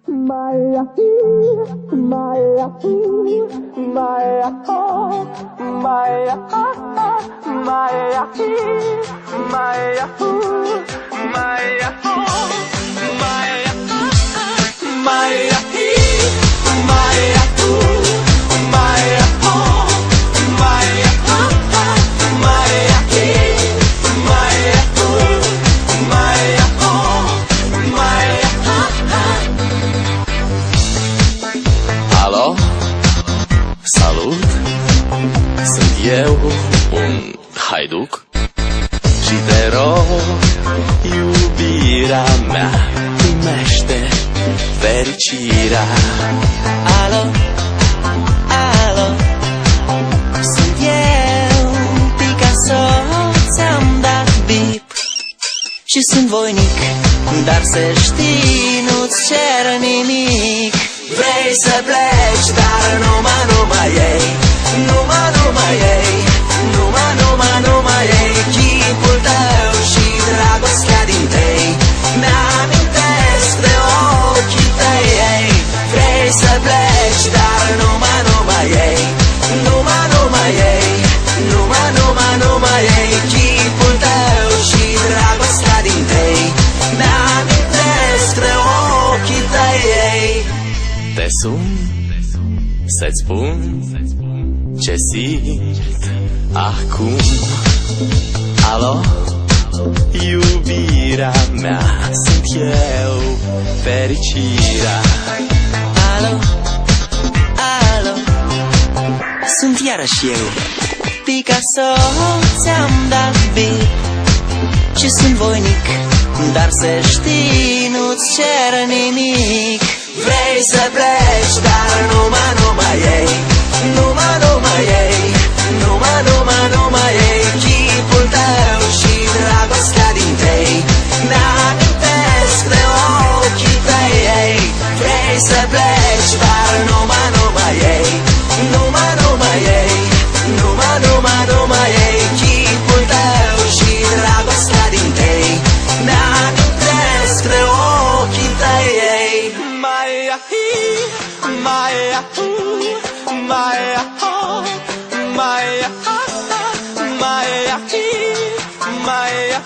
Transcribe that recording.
Maya, Maya, Maya, Maya, Maya, Maya, Maya, Alo? Salut! Sunt eu, un haiduc și te rog, iubirea mea, primește fericirea. Alo? Alo? Sunt eu, Picasso, ți-am dat bip și sunt voinic, dar să știi, nu-ți cer nimic. Vrei să pleci, dar numai ei, numai ei, numai ei, chipul tău și dragostea din tei mi-amintesc de ochii tăi, ei. Vrei să pleci, dar numai ei, numai ei, numai ei, chipul tău și dragostea din tei mi-amintesc de ochii tăi, ei. Te sun să-ți spun ce simt acum. Alo? Iubirea mea, sunt eu, fericirea. Alo? Alo? Sunt iarăși eu, Picasso, ți-am dat bip și sunt voinic, dar să știi, nu-ți cer nimic. Vrei să pleci, dar numai ei, numai ei, numai ei, chipul tău și dragostea din tei mi-amintesc de ochii tăi, ei. Vrei să pleci, dar numai ei, numai ei, numai ei, chipul tău și dragostea din tei mi-amintesc de ochii tăi, ei. Maya, Maya, Maya, Maya, Maya, Maya,